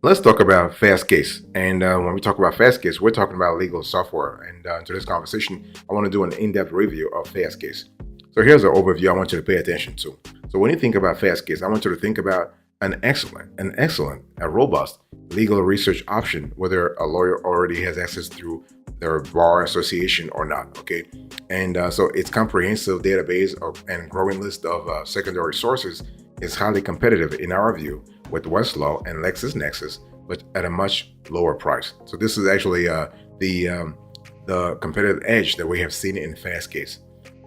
Let's talk about Fastcase. And when we talk about Fastcase, we're talking about legal software. And in today's conversation, I want to do an in-depth review of Fastcase. So here's an overview I want you to pay attention to. So when you think about Fastcase, I want you to think about an excellent, a robust legal research option, whether a lawyer already has access through their bar association or not. Okay, and so its comprehensive database and growing list of secondary sources is highly competitive in our view with Westlaw and LexisNexis, but at a much lower price. So this is actually the competitive edge that we have seen in Fastcase.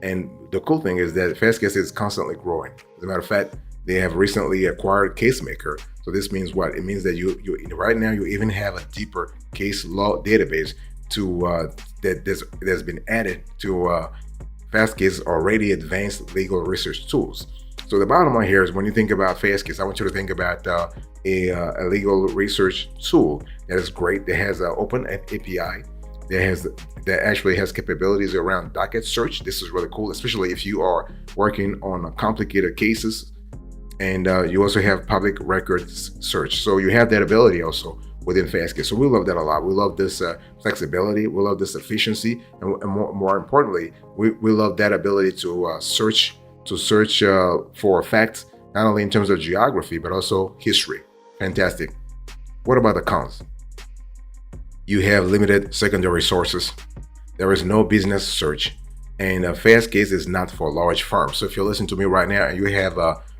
And the cool thing is that Fastcase is constantly growing. As a matter of fact, they have recently acquired CaseMaker. So this means what? It means that you right now you even have a deeper case law database to that's been added to Fastcase already advanced legal research tools. So the bottom line here is when you think about Fastcase, I want you to think about a legal research tool that is great, that has an open API, that actually has capabilities around docket search. This is really cool, especially if you are working on complicated cases, and you also have public records search. So you have that ability also within Fastcase. So we love that a lot. We love this flexibility. We love this efficiency, and more importantly, we love that ability to search for facts, not only in terms of geography, but also history. Fantastic. What about the cons? You have limited secondary sources. There is no business search. And Fastcase is not for large firms. So if you listen to me right now and you have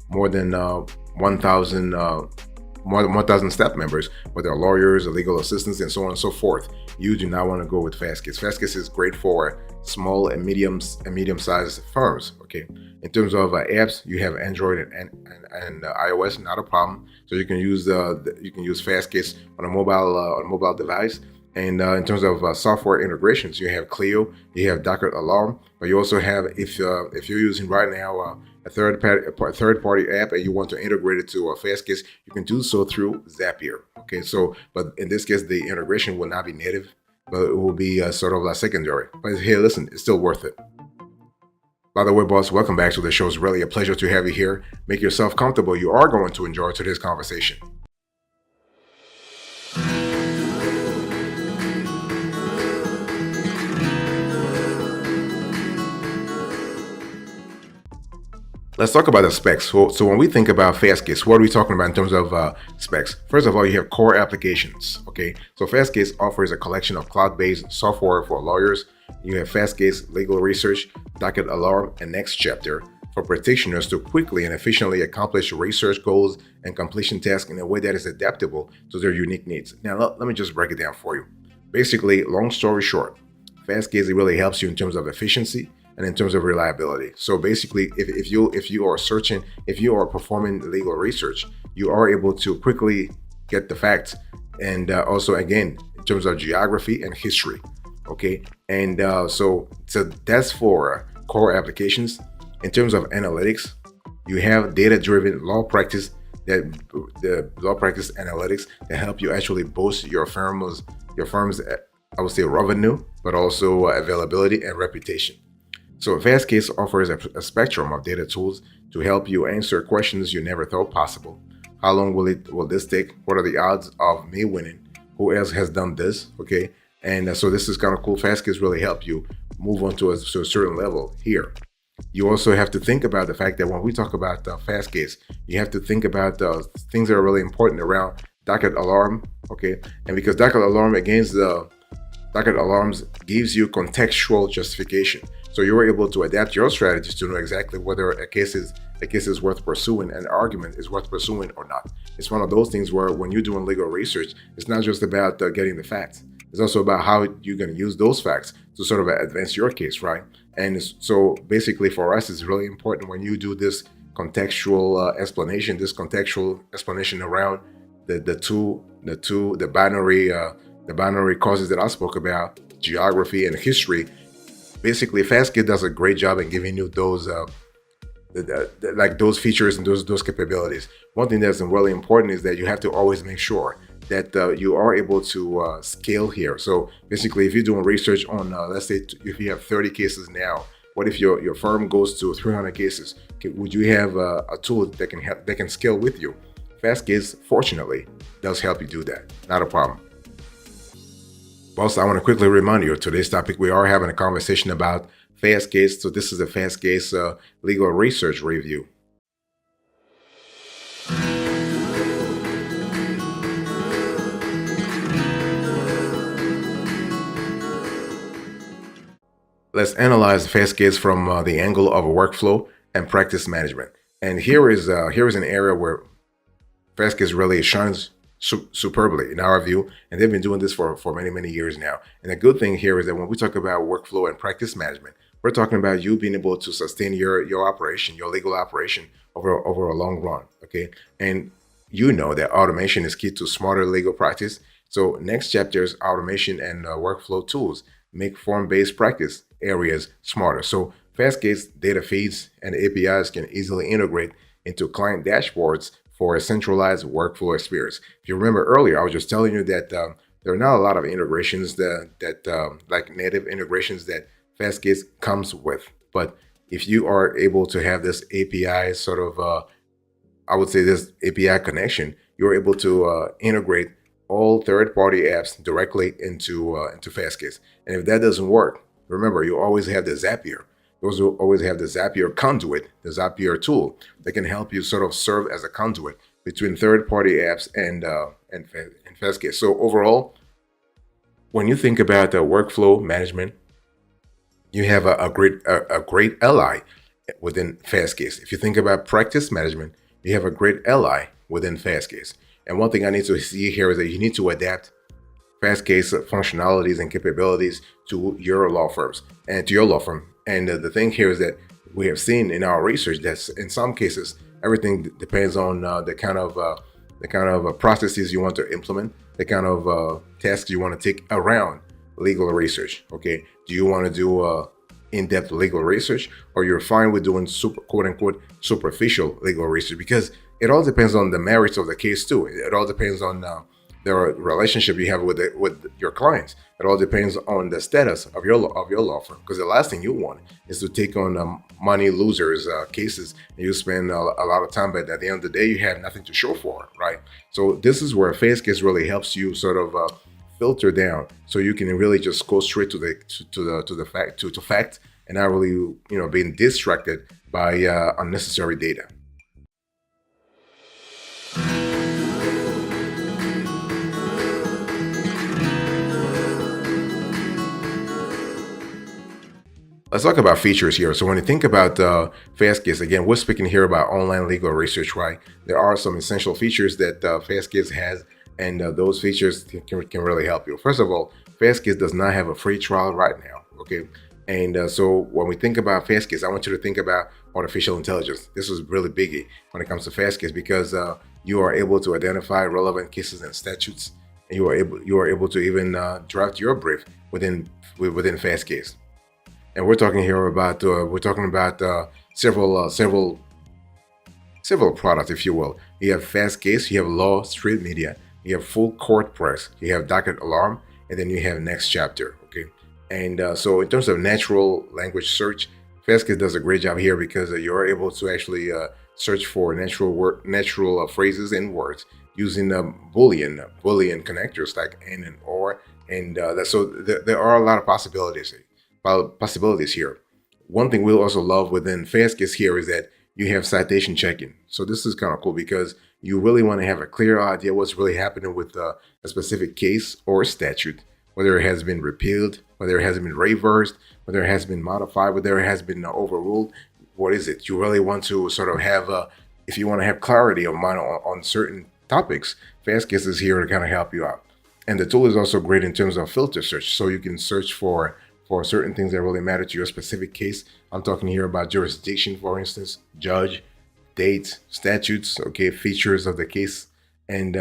more than 1,000 staff members, whether lawyers, legal assistants, and so on and so forth, you do not want to go with Fastcase. Fastcase is great for small and medium-sized firms. Okay, in terms of apps, you have Android and iOS, not a problem. So you can use Fastcase on a mobile device. And in terms of software integrations, you have Clio, you have Docker Alarm, but you also have, if you're using right now a third-party app and you want to integrate it to a Fastcase, you can do so through Zapier. Okay, so but in this case, the integration will not be native, but it will be sort of like secondary. But hey, listen, it's still worth it. By the way, boss, welcome back to the show. It's really a pleasure to have you here. Make yourself comfortable. You are going to enjoy today's conversation. Let's talk about the specs. So when we think about Fastcase, what are we talking about in terms of specs? First of all, you have core applications. Okay, so Fastcase offers a collection of cloud-based software for lawyers. You have Fastcase Legal Research, Docket Alarm, and Next Chapter for practitioners to quickly and efficiently accomplish research goals and completion tasks in a way that is adaptable to their unique needs. Now, let me just break it down for you. Basically, long story short, Fastcase really helps you in terms of efficiency and in terms of reliability. So basically, if you are performing legal research, you are able to quickly get the facts, and also again in terms of geography and history. Okay, and so that's for core applications. In terms of analytics, you have data-driven law practice analytics that help you actually boost your firm's I would say revenue, but also availability and reputation. So Fastcase offers a spectrum of data tools to help you answer questions you never thought possible. How long will this take? What are the odds of me winning? Who else has done this? Okay, and so this is kind of cool. Fastcase really help you move on to a certain level here. You also have to think about the fact that when we talk about Fastcase, you have to think about things that are really important around Docket Alarm. Okay, and because Docket Alarms gives you contextual justification. So you're able to adapt your strategies to know exactly whether a case is worth pursuing, an argument is worth pursuing or not. It's one of those things where when you're doing legal research, it's not just about getting the facts. It's also about how you're going to use those facts to sort of advance your case, right? And so basically for us, it's really important when you do this contextual explanation around the binary causes that I spoke about, geography and history. Basically, Fastcase does a great job in giving you those those features and those capabilities. One thing that's really important is that you have to always make sure that you are able to scale here. So basically, if you're doing research on, let's say, if you have 30 cases now, what if your firm goes to 300 cases? Would you have a tool that can scale with you? Fastcase, fortunately, does help you do that. Not a problem. Also, I want to quickly remind you of today's topic. We are having a conversation about Fastcase. So this is a Fastcase legal research review. Let's analyze Fastcase from the angle of a workflow and practice management. And here is an area where Fastcase really shines superbly in our view, and they've been doing this for many years now. And the good thing here is that when we talk about workflow and practice management, we're talking about you being able to sustain your operation, your legal operation over a long run. Okay, and you know that automation is key to smarter legal practice. So next chapter's automation and workflow tools make form-based practice areas smarter. So Fastcase data feeds and APIs can easily integrate into client dashboards for a centralized workflow experience. If you remember earlier, I was just telling you that there are not a lot of integrations that like native integrations that Fastcase comes with. But if you are able to have this API sort of, I would say this API connection, you're able to integrate all third-party apps directly into Fastcase. And if that doesn't work, remember, you always have the Zapier. You also always have the Zapier conduit, the Zapier tool that can help you sort of serve as a conduit between third-party apps and Fastcase. So overall, when you think about the workflow management, you have a great ally within Fastcase. If you think about practice management, you have a great ally within Fastcase. And one thing I need to see here is that you need to adapt Fastcase functionalities and capabilities to your law firms and to your law firm. And the thing here is that we have seen in our research that in some cases everything depends on the kind of processes you want to implement, the kind of tasks you want to take around legal research. Okay, do you want to do in-depth legal research, or you're fine with doing quote unquote superficial legal research? Because it all depends on the merits of the case too. It all depends on the relationship you have with your clients. It all depends on the status of your law firm. Because the last thing you want is to take on money losers cases, and you spend a lot of time, but at the end of the day, you have nothing to show for it, right? So this is where Fastcase really helps you sort of filter down, so you can really just go straight to fact, and not really being distracted by unnecessary data. Let's talk about features here. So when you think about Fastcase, again, we're speaking here about online legal research, right? There are some essential features that Fastcase has, and those features can really help you. First of all, Fastcase does not have a free trial right now, okay? And so when we think about Fastcase, I want you to think about artificial intelligence. This is really biggie when it comes to Fastcase, because you are able to identify relevant cases and statutes, and you are able to even draft your brief within Fastcase. And we're talking here about several products, if you will. You have Fastcase, you have Law Street Media, you have Full Court Press, you have Docket Alarm, and then you have Next Chapter. Okay, and so in terms of natural language search, Fastcase does a great job here, because you're able to actually search for natural phrases and words using Boolean connectors like and or, and so there are a lot of possibilities here. One thing we'll also love within Fastcase here is that you have citation checking. So this is kind of cool, because you really want to have a clear idea what's really happening with a specific case or statute, whether it has been repealed, whether it has been reversed, whether it has been modified, whether it has been overruled. What is it? You really want to sort of have if you want to have clarity of mind on certain topics, Fastcase is here to kind of help you out. And the tool is also great in terms of filter search. So you can search for certain things that really matter to your specific case. I'm talking here about jurisdiction, for instance, judge, dates, statutes, okay, features of the case. And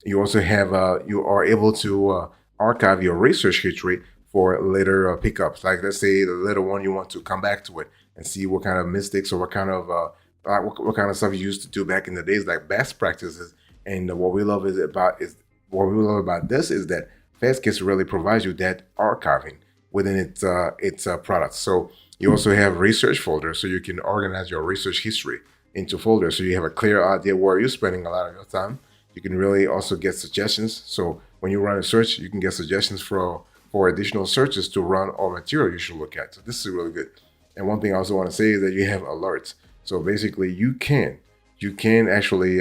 you also have, you are able to archive your research history for later pickups. Like, let's say the later one, you want to come back to it and see what kind of mistakes or what kind of stuff you used to do back in the days, like best practices. And what we love about this is that Fastcase really provides you that archiving within its products. So you also have research folders, so you can organize your research history into folders, so you have a clear idea where you're spending a lot of your time. You can really also get suggestions. So when you run a search, you can get suggestions for additional searches to run or material you should look at. So this is really good. And one thing I also want to say is that you have alerts. So basically, you can actually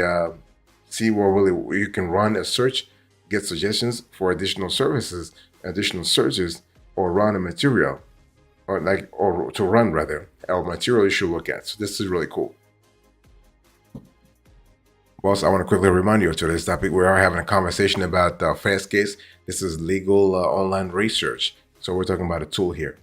see where really you can run a search, get suggestions for additional services, additional searches, or run a material, or to run rather, or material you should look at. So this is really cool. Boss, I want to quickly remind you of today's topic. We are having a conversation about Fastcase. This is legal online research. So we're talking about a tool here.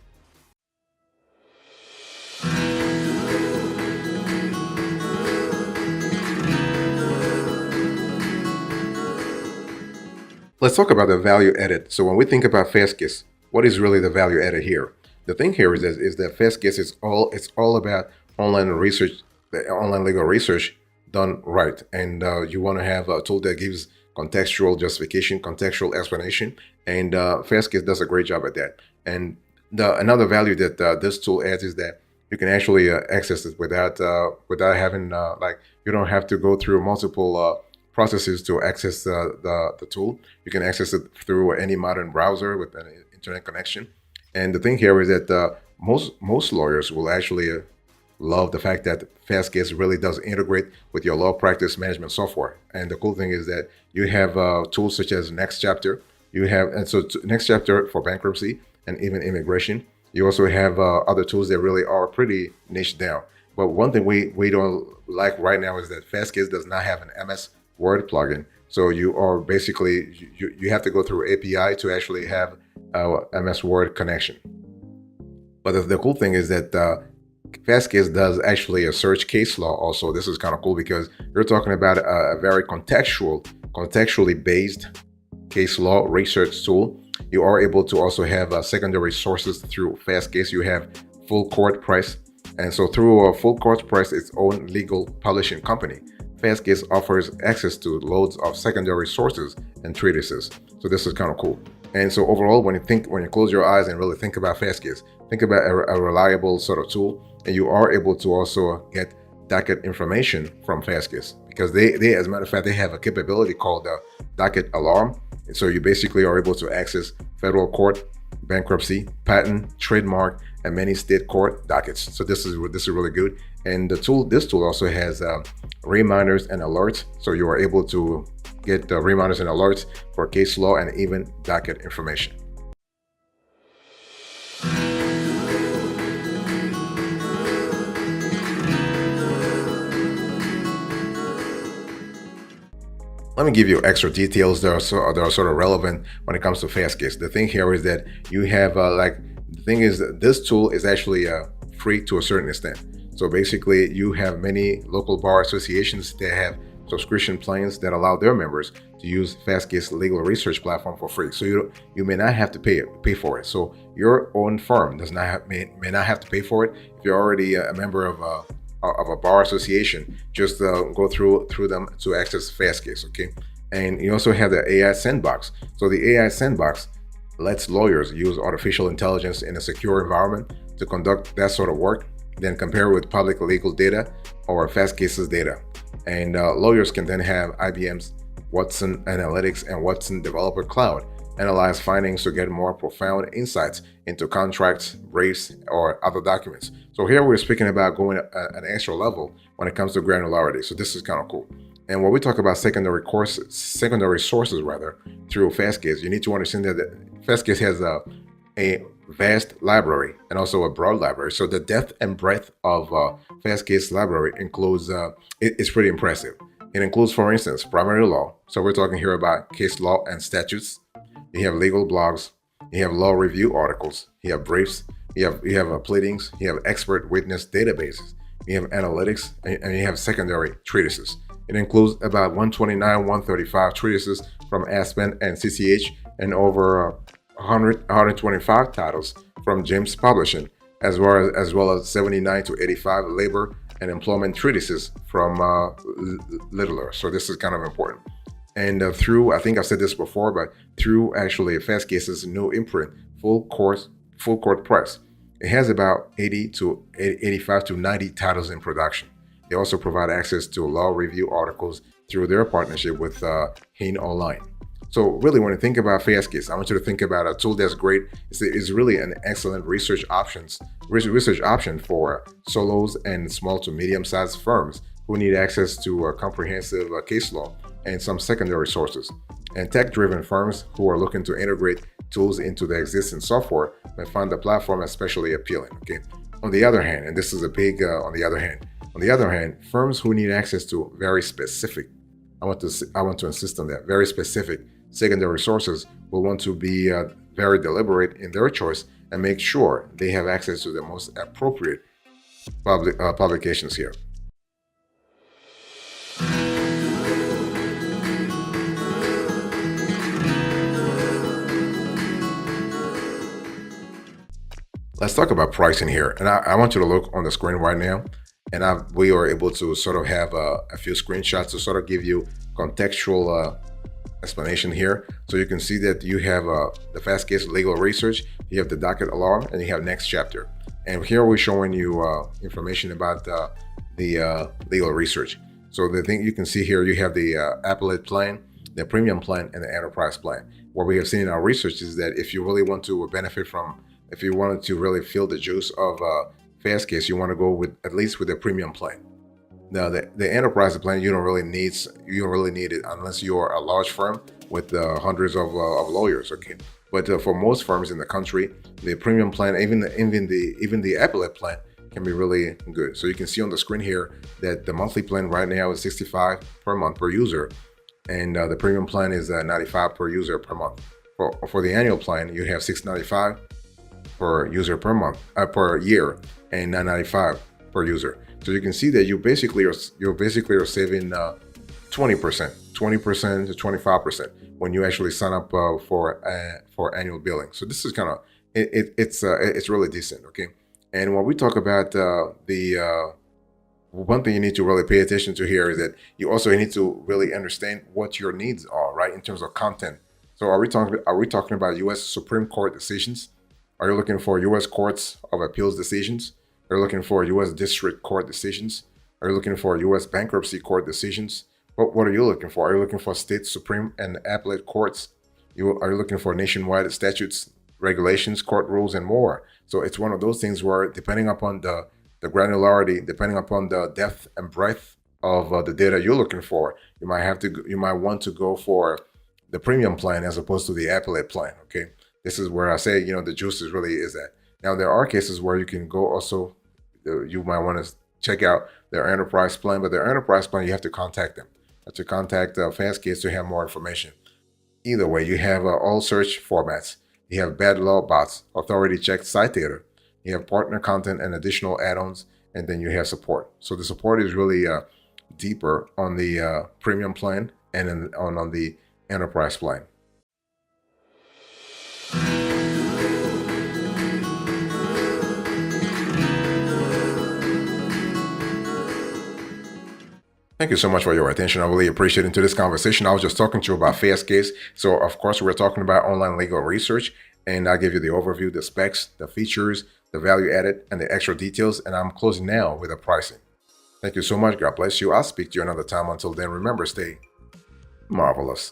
Let's talk about the value added. So when we think about Fastcase, what is really the value added here? The thing here is that Fastcase it's all about online research, the online legal research done right. And you want to have a tool that gives contextual justification, contextual explanation, and Fastcase does a great job at that. And another value that this tool adds is that you can actually access it without having you don't have to go through multiple processes to access the tool. You can access it through any modern browser with an internet connection. And the thing here is that most lawyers will actually love the fact that Fastcase really does integrate with your law practice management software. And the cool thing is that you have tools such as Next Chapter. Next Chapter for bankruptcy and even immigration. You also have other tools that really are pretty niche down. But one thing we don't like right now is that Fastcase does not have an MS Word plugin. So you are basically, you have to go through API to actually have a MS Word connection. But the cool thing is that Fastcase does actually a search case law also. This is kind of cool because you're talking about a very contextually based case law research tool. You are able to also have secondary sources through Fastcase. You have Full Court Press. And so through Full Court Press, its own legal publishing company, Fastcase offers access to loads of secondary sources and treatises. So this is kind of cool. And so overall, when you close your eyes and really think about Fastcase, think about a reliable sort of tool, and you are able to also get docket information from Fastcase because they as a matter of fact, they have a capability called docket alarm. And so you basically are able to access federal court, bankruptcy, patent, trademark, and many state court dockets. So this is really good. And this tool also has reminders and alerts. So you are able to get reminders and alerts for case law and even docket information. Let me give you extra details that are sort of relevant when it comes to Fastcase. The thing here is that you have the thing is that this tool is actually free to a certain extent. So basically, you have many local bar associations that have subscription plans that allow their members to use Fastcase legal research platform for free. So you may not have to pay for it. So your own firm may not have to pay for it. If you're already a member of a bar association, just go through them to access Fastcase, okay? And you also have the AI Sandbox. So the AI Sandbox lets lawyers use artificial intelligence in a secure environment to conduct that sort of work, then compare with public legal data or Fastcase's data. And lawyers can then have IBM's Watson Analytics and Watson Developer Cloud analyze findings to get more profound insights into contracts, briefs, or other documents. So here we're speaking about going an extra level when it comes to granularity. So this is kind of cool. And when we talk about secondary sources through Fastcase, you need to understand that Fastcase has a vast library and also a broad library. So the depth and breadth of Fastcase library includes, it's pretty impressive. It includes, for instance, primary law. So we're talking here about case law and statutes. You have legal blogs, you have law review articles, you have briefs, you have pleadings, you have expert witness databases, you have analytics, and you have secondary treatises. It includes about 129-135 treatises from Aspen and CCH and over 125 titles from James Publishing, as well as 79 to 85 labor and employment treatises from Littler. So this is kind of important. And through, I think I've said this before, but through actually Fastcase's new imprint, Full Court Press, it has about 85 to 90 titles in production. They also provide access to law review articles through their partnership with Hain Online. So really, when you think about Fastcase, I want you to think about a tool that's great. It's really an excellent research option for solos and small to medium-sized firms who need access to a comprehensive case law and some secondary sources. And tech-driven firms who are looking to integrate tools into their existing software may find the platform especially appealing. Okay. On the other hand, and this is a big on the other hand, firms who need access to very specific, I want to insist on that, very specific secondary sources will want to be very deliberate in their choice and make sure they have access to the most appropriate publications here. Let's talk about pricing here. And I want you to look on the screen right now. And we are able to sort of have a few screenshots to sort of give you contextual explanation here. So you can see that you have the Fastcase legal research, you have the docket alarm, and you have next chapter. And here we're showing you information about the legal research. So the thing you can see here, you have the appellate plan, the premium plan, and the enterprise plan. What we have seen in our research is that if you really want to benefit from, if you wanted to really feel the juice of Fastcase, you want to go with at least with the premium plan. Now, the enterprise plan, you don't really need it unless you are a large firm with hundreds of lawyers. Okay, but for most firms in the country, the premium plan, even the appellate plan, can be really good. So you can see on the screen here that the monthly plan right now is $65 per month per user, and the premium plan is $95 per user per month. For the annual plan, you have $695 per user per month per year, and $995 per user. So you can see that you basically are saving 20% to 25% when you actually sign up for annual billing. So this is kind of it's really decent. Okay, and when we talk about the one thing you need to really pay attention to here is that you also need to really understand what your needs are, right, in terms of content. So are we talking about U.S. Supreme Court decisions? Are you looking for U.S. Courts of Appeals decisions? Are you looking for U.S. District Court decisions? Are you looking for U.S. Bankruptcy Court decisions? What are you looking for? Are you looking for state Supreme and appellate courts? Are you looking for nationwide statutes, regulations, court rules, and more? So it's one of those things where, depending upon the granularity, depending upon the depth and breadth of the data you're looking for, you might want to go for the premium plan as opposed to the appellate plan. Okay, this is where I say the juice really is at. Now there are cases where you can go also. You might want to check out their enterprise plan, but their enterprise plan, you have to contact them. You have to contact Fastcase to have more information. Either way, you have all search formats. You have bad law bots, authority checked site data. You have partner content and additional add-ons, and then you have support. So the support is really deeper on the premium plan and on the enterprise plan. Thank you so much for your attention. I really appreciate it. Into this conversation, I was just talking to you about Fastcase. So of course, we're talking about online legal research, and I give you the overview, the specs, the features, the value added, and the extra details. And I'm closing now with the pricing. Thank you so much. God bless you. I'll speak to you another time. Until then, remember, stay marvelous.